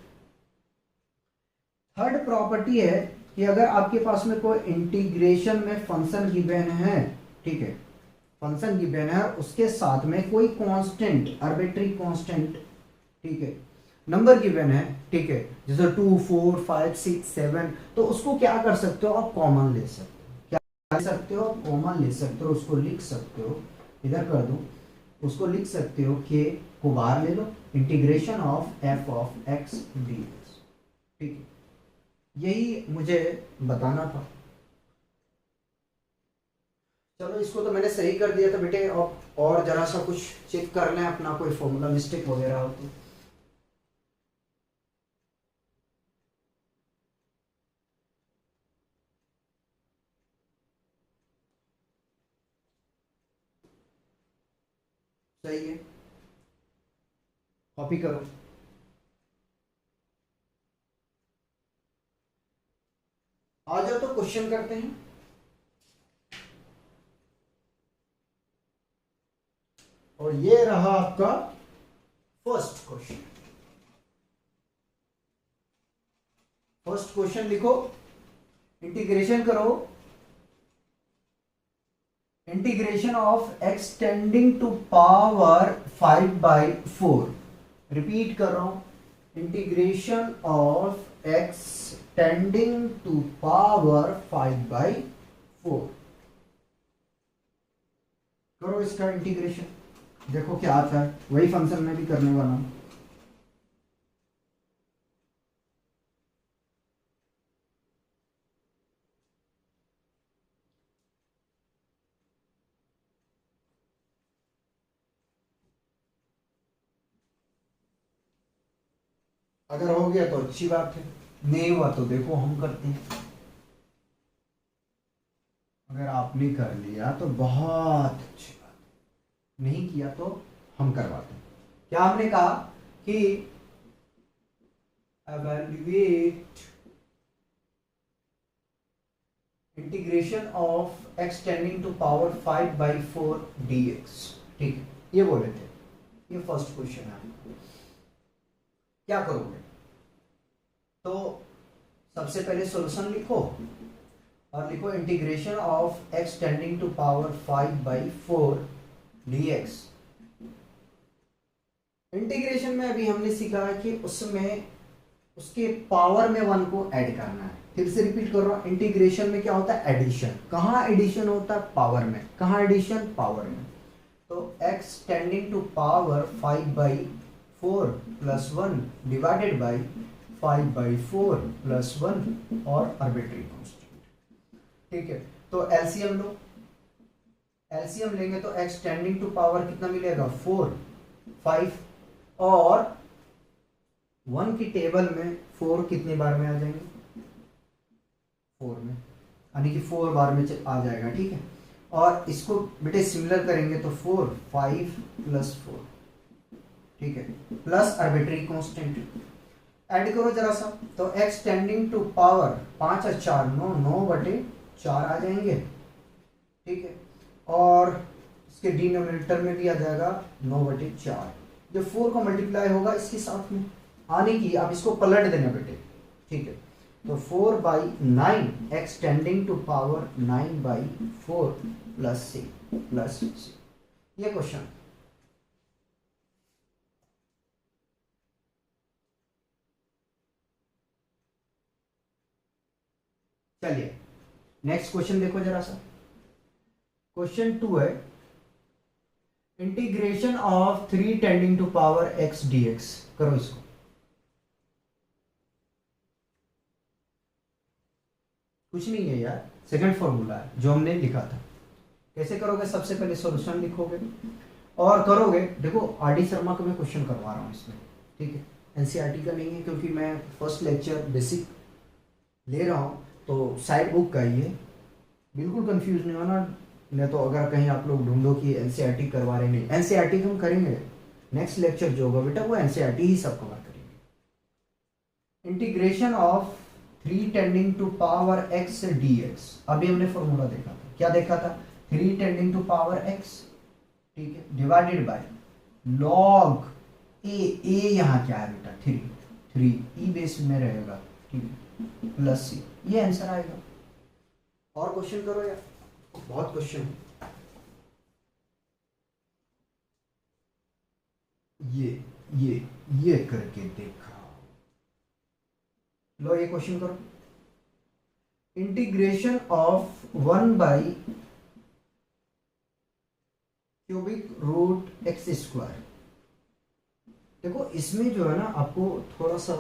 थर्ड प्रॉपर्टी है कि अगर आपके पास में कोई इंटीग्रेशन में फंक्शन गिवन है, ठीक है, फंक्शन गिवन है, उसके साथ में कोई कांस्टेंट, आर्बिट्री कांस्टेंट, ठीक है, नंबर गिवन है, ठीक है, जैसे 2 4 5 6 7, तो उसको क्या कर सकते हो आप? कॉमन ले सकते हो। क्या ले सकते हो? कॉमन ले सकते हो, उसको लिख सकते हो, इधर कर दो, उसको लिख सकते हो कि को बाहर ले लो, integration of f of x d x, ठीक है। यही मुझे बताना था। चलो, इसको तो मैंने सही कर दिया था बेटे, और जरा सा कुछ चेक कर लें अपना, कोई फॉर्मूला मिस्टेक वगैरह हो तो। सही है, कॉपी करो। आ जाओ तो क्वेश्चन करते हैं। और ये रहा आपका फर्स्ट क्वेश्चन। फर्स्ट क्वेश्चन लिखो, इंटीग्रेशन करो integration of x tending to power 5/4, repeat कर रहा हूं, integration of x tending to power 5/4, करो इसका इंटीग्रेशन, देखो क्या आता है, वही फंक्शन में भी करने वाला हूं। अगर हो गया तो अच्छी बात है, नहीं हुआ तो देखो हम करते हैं। अगर आपने कर लिया तो बहुत अच्छी बात है, नहीं किया तो हम करवाते हैं। क्या हमने कहा कि evaluate integration of x tending to power 5/4 dx, ठीक है, ये बोले थे, ये फर्स्ट क्वेश्चन है। क्या करोगे, तो सबसे पहले सॉल्यूशन लिखो और लिखो integration of x tending to power 5/4 dx। Integration में अभी हमने सीखा है कि उसमें उसके पावर में 1 को ऐड करना है। फिर से रिपीट कर रहा हूं, इंटीग्रेशन में क्या होता है, एडिशन। कहां एडिशन होता है, पावर में। कहां एडिशन, पावर में। तो x tending to power 5/4 plus 1 divided by 5/4 plus 1 और आर्बिट्री कांस्टेंट, ठीक है। तो एलसीएम लो, एलसीएम लेंगे तो x टेंडिंग टू पावर कितना मिलेगा, 4, 5 और 1 की टेबल में 4 कितनी बार में आ जाएंगे, 4 में, यानी कि 4 बार में आ जाएगा, ठीक है। और इसको बेटे सिमिलर करेंगे तो 4, 5 प्लस 4, ठीक है, प्लस आर्बिट्री कांस्टेंट ऐड करो जरा सा। तो x टेंडिंग टू पावर 5 और 4 9, 9/4 आ जाएंगे, ठीक है। और इसके डिनोमिनेटर में भी आ जाएगा 9/4। जब 4 का मल्टीप्लाई होगा इसके साथ में आने की, आप इसको पलट देना बेटे, ठीक है। तो 4/9 x tending to power 9/4 plus 6, ये क्वेश्चन। चलिए नेक्स्ट क्वेश्चन देखो जरा सा। क्वेश्चन 2 है, integration of 3 tending to power x dx, करो इसको। कुछ नहीं है यार, सेकंड फॉर्मूला है जो हमने लिखा था। कैसे करोगे, सबसे पहले सॉल्यूशन लिखोगे और करोगे, देखो आरडी शर्मा का मैं क्वेश्चन करवा रहा हूँ इसमें, ठीक है। एनसीईआरटी का नहीं है क्योंकि मैं फर्स्ट लेक्चर बेसिक ले रहा हूँ, तो साइड बुक का ही है, बिल्कुल कंफ्यूज नहीं होना। नहीं तो अगर कहीं आप लोग ढूंढो कि एनसीईआरटी करवा रहे, नहीं, एनसीईआरटी हम करेंगे, नेक्स्ट लेक्चर जो होगा बेटा वो एनसीईआरटी ही सब कवर करेंगे। Integration of 3 tending to power x dx, अभी हमने फॉर्मूला देखा था, क्या देखा था, 3 टेंडिंग टू पावर x, ठीक है, डिवाइडेड बाय लॉग ए यहाँ क्या है बेटा, 3 ई बेस में रहेगा, ठीक है, प्लस सी, ये आंसर आएगा। और क्वेश्चन करो यार, बहुत क्वेश्चन है। ये करके देखा लो, ये क्वेश्चन करो, इंटीग्रेशन ऑफ 1/√x², देखो इसमें जो है ना आपको थोड़ा सा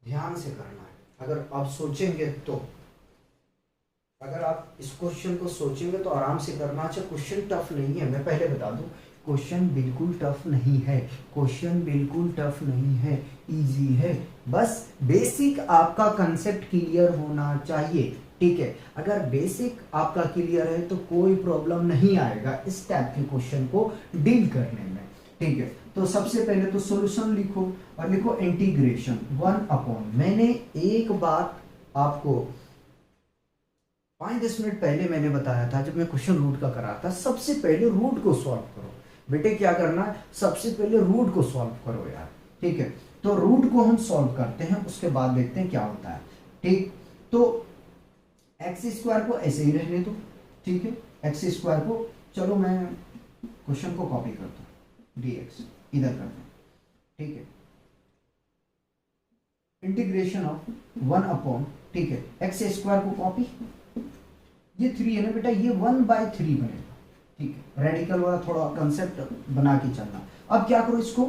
ध्यान से करना है। अगर आप सोचेंगे तो, अगर आप इस क्वेश्चन को सोचेंगे तो आराम से करना। अच्छा क्वेश्चन टफ नहीं है, मैं पहले बता दूं, क्वेश्चन बिल्कुल टफ नहीं है, क्वेश्चन बिल्कुल टफ नहीं है, इजी है। बस बेसिक आपका कंसेप्ट क्लियर होना चाहिए, ठीक है। अगर बेसिक आपका क्लियर है तो कोई प्रॉब्लम नहीं आएगा इस टाइप के क्वेश्चन को डील करने में, ठीक है। तो सबसे पहले तो सॉल्यूशन लिखो और लिखो इंटीग्रेशन 1/, मैंने एक बात आपको 5-10 मिनट पहले मैंने बताया था जब मैं क्वेश्चन रूट का करा था, सबसे पहले रूट को सॉल्व करो बेटे। क्या करना है, सबसे पहले रूट को सॉल्व करो यार, ठीक है। तो रूट को हम सॉल्व करते हैं, उसके बाद देखते हैं क्या होता है, ठीक। तो x² को ऐसे ही रहने दो, ठीक है, एक्स स्क्वायर को, चलो मैं क्वेश्चन को कॉपी करता हूँ, डी एक्स इधर करता हूँ, ठीक है, इंटीग्रेशन ऑफ 1 अपॉन, ठीक है, एक्स स्क्वायर को कॉपी, ये 3 है ना बेटा, ये 1/3 बनेगा, ठीक है, रेडिकल वाला थोड़ा कंसेप्ट बना के चलना। अब क्या करो, इसको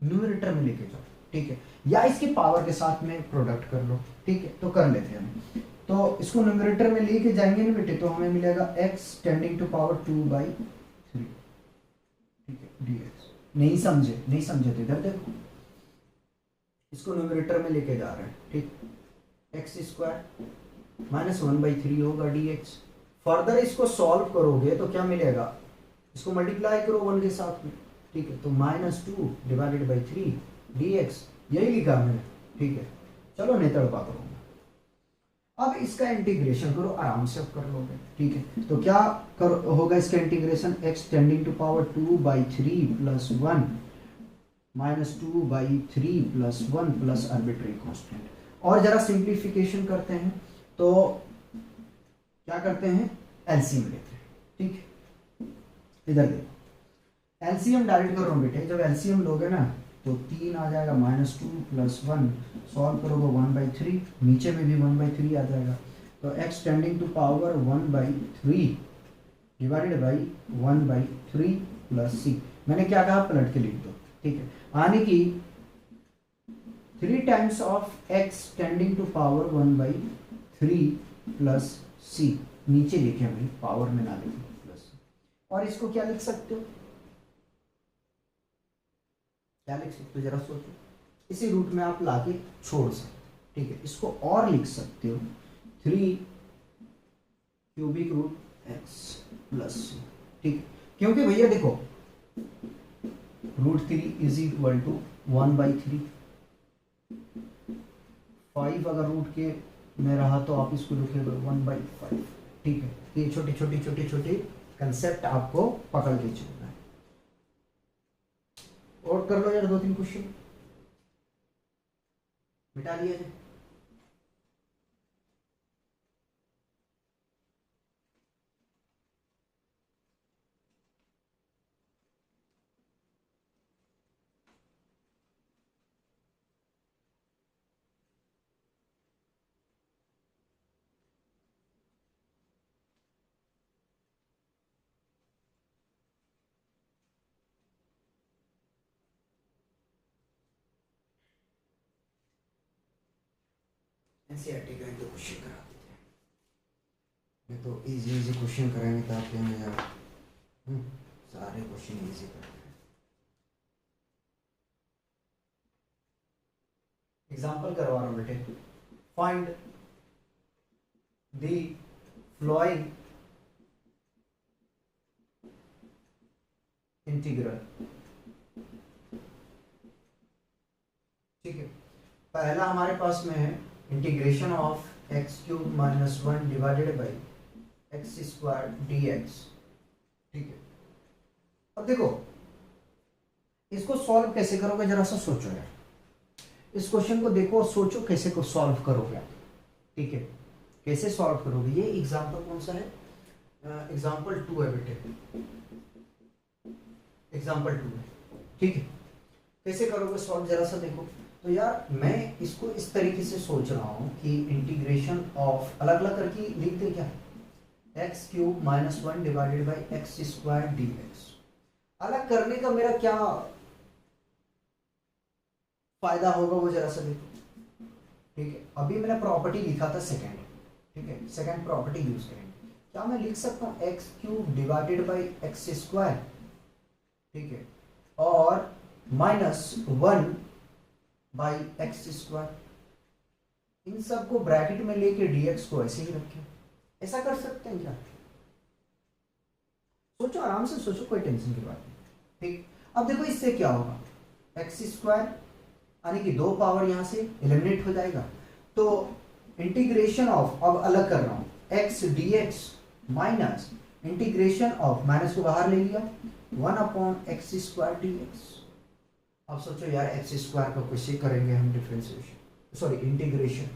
न्यूमरेटर में लेके जाओ, ठीक है, या इसके पावर के साथ में प्रोडक्ट कर लो, ठीक है, तो कर लेते हैं हम। तो इसको न्यूमरेटर में लेके जाएंगे ना बेटे, तो हमें मिलेगा x टेंडिंग टू पावर 2/3, ठीक है, dx। नहीं समझे तो इधर देखो, इसको न्यूमरेटर में लेके जा रहे हैं, ठीक, एक्स स्क्वायर माइनस 1/3 होगा dx। फर्दर इसको सॉल्व करोगे तो क्या मिलेगा, इसको मल्टीप्लाई करो 1 के साथ में, ठीक है, तो -2 डिवाइडेड बाई 3 dx, यही लिखा मैंने, ठीक है, चलो नहीं तड़पा करूंगा। अब इसका इंटीग्रेशन करो, आराम से अब कर लोगे, ठीक है, तो क्या होगा इसका integration, x tending to power 2/3 plus 1 -2/3 plus 1 plus arbitrary constant. और जरा सिंप्लीफिकेशन करते हैं, तो क्या करते हैं, एलसीएम लेते हैं, ठीक है, इधर देखो, एलसीएम डायरेक्ट कर रहा हूँ बेटे, जब एलसीएम लोगे ना तो 3 आ जाएगा, -2 प्लस 1, सॉल्व करोगे 1/3, नीचे में भी 1/3 आ जाएगा, तो x tending to power 1/3 divided by 1/3 plus c। मैंने क्या कहा, पलट के लिख दो, ठीक है, यानी कि 3 times of x tending to power 1/3 plus c, नीचे लिखे भाई, पावर में ना लिखे प्लस। और इसको क्या लिख सकते हो, क्या लिख सकते हो जरा सोचो, इसी रूट में आप लाके छोड़ सकते, ठीक है, इसको और लिख सकते हो 3 cubic root x plus c, ठीक, क्योंकि भैया देखो √3 इज इक्वल टू 1/3, 5 अगर रूट के में रहा तो आप इसको लिखेगा 1/5, ठीक है, ये छोटे कंसेप्ट आपको पकड़ के चलना है। और कर लो यार 2-3 क्वेश्चन, मिटा लिया जाए। एनसीईआरटी का एक दो क्वेश्चन करा देते हैं, ये तो इजी क्वेश्चन कराएंगे तो आप कहेंगे यार सारे क्वेश्चन इजी करते हैं। एग्जांपल करवा रहा हूँ बेटे, फाइंड द फ्लोइंग इंटीग्रल, ठीक है, पहला हमारे पास में है integration of x³ - 1 divided by x² dx, ठीक है। अब देखो इसको सॉल्व कैसे करोगे, जरा सा सोचो यार, इस क्वेश्चन को देखो और सोचो कैसे को सॉल्व करोगे आप, ठीक है, कैसे सॉल्व करोगे। ये एग्जांपल कौन सा है, एग्जांपल 2 है बेटे, एग्जांपल 2 है, ठीक है, कैसे करोगे सॉल्व जरा सा देखो। तो यार मैं इसको इस तरीके से सोच रहा हूँ कि इंटीग्रेशन ऑफ अलग अलग करके लिख दे क्या, x³ - 1 divided by x² dx। अलग करने का मेरा क्या फायदा होगा वो जरा सा देखो, ठीक है। अभी मैंने प्रॉपर्टी लिखा था सेकंड, ठीक है, सेकंड प्रॉपर्टी यूज करेंगे। क्या मैं लिख सकता हूँ x³ डिवाइडेड बाई x², ठीक है, और -1 बाई x², इन सब को ब्रैकेट में लेके dx को ऐसे ही रखें, ऐसा कर सकते हैं क्या, सोचो आराम से सोचो, कोई टेंशन की बात नहीं, ठीक। अब देखो इससे क्या होगा, x² यानी कि 2 पावर यहां से एलिमिनेट हो जाएगा, तो इंटीग्रेशन ऑफ, अब अलग कर रहा हूं, x dx minus integration of, minus को बाहर ले लिया, 1/x² dx। अब सोचो यार x² का कैसे करेंगे हम डिफरेंशिएशन, सॉरी इंटीग्रेशन,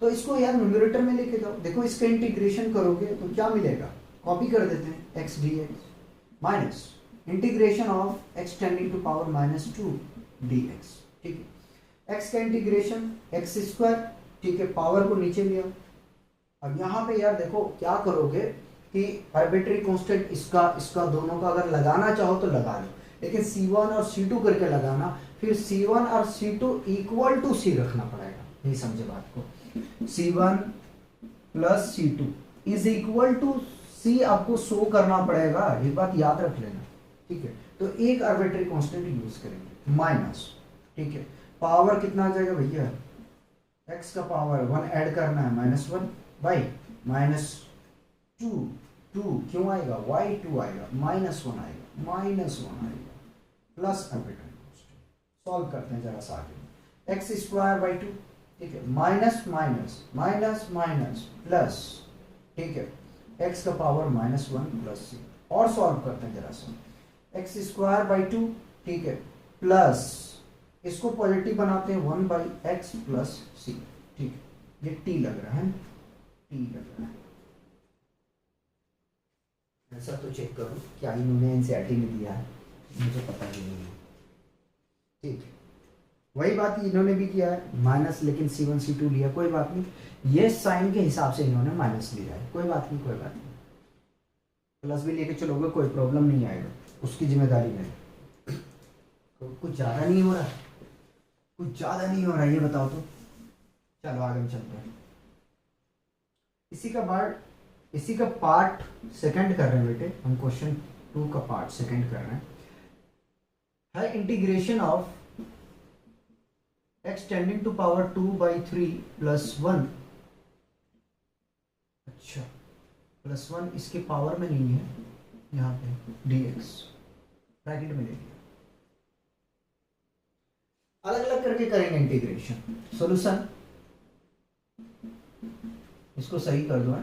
तो इसको यार न्यूमरेटर में लेके जाओ, देखो इसका इंटीग्रेशन करोगे तो क्या मिलेगा, कॉपी कर देते हैं x d x minus integration of x tending to power minus two d x. ठीक है, एक्स का इंटीग्रेशन एक्स स्क्वायर, ठीक है, पावर को नीचे लिया। अब यहाँ पे यार देखो क्या करोगे कि आर्बिट्री कांस्टेंट इसका दोनों का अगर लगाना चाहो तो लगा लो, लेकिन C1 और C2 करके लगाना, फिर C1 और C2 इक्वल टू C रखना पड़ेगा। नहीं समझे बात को? C1 plus C2 is equal to C आपको शो करना पड़ेगा, एक बात याद रख लेना। ठीक है, तो एक आर्बिट्री कांस्टेंट यूज करेंगे माइनस, ठीक है, पावर कितना आ जाएगा भैया, x का पावर 1 ऐड करना है -1 बाई -2, 2 क्यों आएगा, y2 आएगा, -1 आएगा, -1 आएगा प्लस आर्बिट्री कांस्टेंट। सॉल्व करते हैं जरा सा आगे, एक्स स्क्वायर बाई 2, ठीक है, minus minus minus minus plus, ठीक है, x का पावर -1 प्लस c। और सॉल्व करते हैं जरा सा, एक्स स्क्वायर बाई 2, ठीक है, प्लस इसको पॉजिटिव बनाते हैं 1 बाई एक्स प्लस सी। ठीक है, ये टी लग रहा है, टी लग रहा है, ऐसा तो चेक करो क्या इन्होंने एनसीईआरटी में दिया है, मुझे पता ही नहीं है। ठीक है, वही बात इन्होंने भी किया है माइनस, लेकिन C1 C2 लिया, कोई बात नहीं, ये साइन के हिसाब से इन्होंने माइनस लिया है, कोई बात नहीं, कोई बात नहीं, प्लस भी लेके चलोगे कोई प्रॉब्लम नहीं आएगा, उसकी जिम्मेदारी नहीं। कुछ ज़्यादा नहीं हो रहा, कुछ ज़्यादा नहीं हो रहा, ये बताओ तो। चलो आगे चलते हैं, इसी का पार्ट सेकंड कर रहे हैं बेटे हम, क्वेश्चन 2 का पार्ट सेकंड कर रहे हैं। है integration of x tending to power 2/3 plus 1, अच्छा प्लस 1 इसके पावर में नहीं है, यहाँ पे dx ब्रैकेट में ले लिया, अलग अलग करके करेंगे इंटीग्रेशन। सॉल्यूशन इसको सही कर दो, है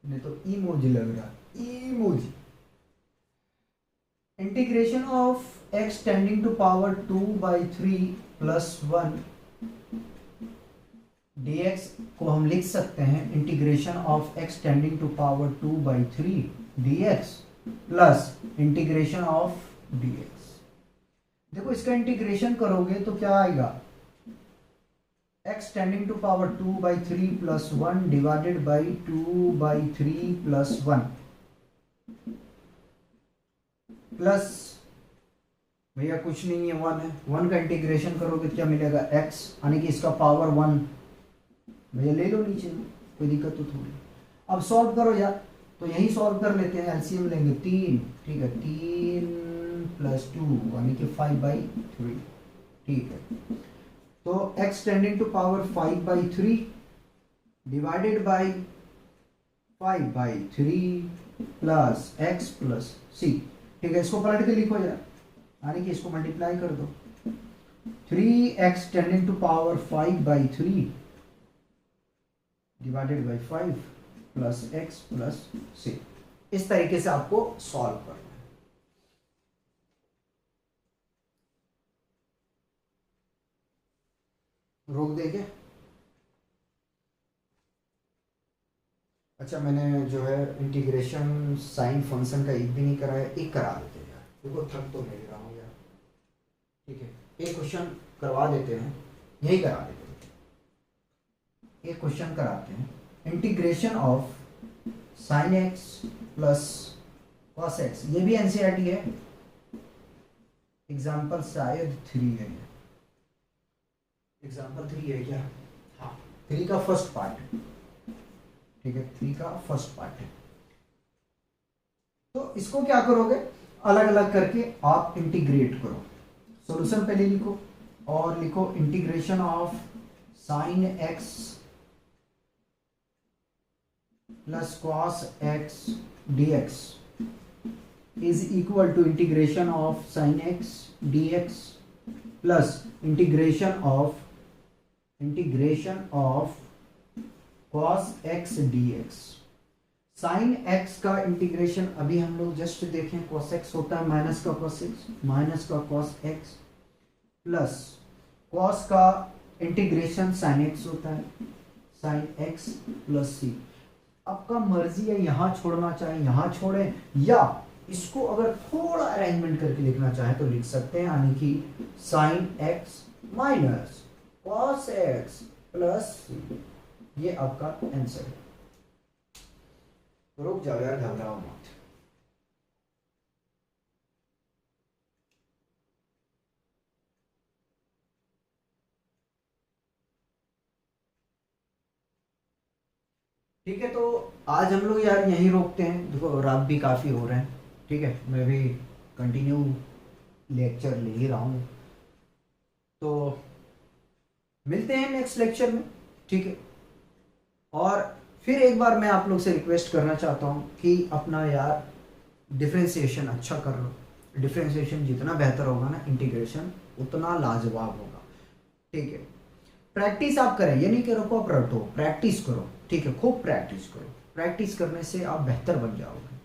नहीं तो इमोजी लग रहा, emoji. Integration of x tending to power 2/3 plus 1 dx को हम लिख सकते हैं integration of x tending to power 2/3 dx plus integration of dx। देखो इसका इंटीग्रेशन करोगे तो क्या आएगा, x tending to power 2/3 plus 1 divided by 2/3 plus 1 plus भैया कुछ नहीं है 1 है, 1 का इंटीग्रेशन करोगे क्या मिलेगा x, यानी कि इसका पावर 1 भैया ले लो नीचे, कोई दिक्कत तो थोड़ी। अब सॉल्व करो यार, तो यही सॉल्व कर लेते हैं, एलसीएम लेंगे 3, ठीक है, 3 प्लस 2 यानी कि 5/3, ठीक है, तो x tending to power 5/3 divided by 5/3 plus x plus c, ठीक है, इसको पलट के लिखो यार, यानी कि इसको मल्टीप्लाई कर दो, 3x tending to power 5/3 divided by 5 plus x plus c। इस तरीके से आपको सॉल्व करना है। रोक देंगे, अच्छा मैंने जो है इंटीग्रेशन साइन फंक्शन का एक भी नहीं कराया, एक करा देते हैं यार, देखो थक तो नहीं रहा हूँ यार, ठीक है, एक क्वेश्चन करवा देते हैं, यही करा देते हैं, एक क्वेश्चन कराते हैं, integration of sine x plus cos x, ये भी एनसीईआरटी है, एग्जाम्पल शायद 3 है, एग्जाम्पल 3 है क्या, हाँ 3 का फर्स्ट पार्ट, ठीक है, 3 का फर्स्ट पार्ट है। तो इसको क्या करोगे, अलग अलग करके आप इंटीग्रेट करो, सॉल्यूशन पहले लिखो और लिखो integration of sine x plus cos x dx is equal to integration of sin x dx plus integration of cos x dx। sin x का इंटीग्रेशन अभी हम लोग जस्ट देखें, cos x होता है माइनस का cos x माइनस का cos x plus cos का इंटीग्रेशन sin x होता है sin x प्लस c। आपका मर्जी है, यहाँ छोड़ना चाहे यहाँ छोड़ें, या इसको अगर थोड़ा अरेंजमेंट करके लिखना चाहे तो लिख सकते हैं, यानी कि sine x minus cos x plus c, ये आपका आंसर है। रुक जाओ यार, घबराओ मत। ठीक है, तो आज हम लोग यार यहीं रोकते हैं, देखो रात भी काफ़ी हो रहे हैं। ठीक है, मैं भी कंटिन्यू लेक्चर ले ही रहा हूँ, तो मिलते हैं नेक्स्ट लेक्चर में। ठीक है, और फिर एक बार मैं आप लोग से रिक्वेस्ट करना चाहता हूँ कि अपना यार डिफ्रेंसिएशन अच्छा कर लो। डिफ्रेंसिएशन जितना बेहतर होगा ना, इंटीग्रेशन उतना लाजवाब होगा। ठीक है, प्रैक्टिस आप करें, ये नहीं कह रखो आप रटो, प्रैक्टिस करो। ठीक है, खूब प्रैक्टिस करो, प्रैक्टिस करने से आप बेहतर बन जाओगे।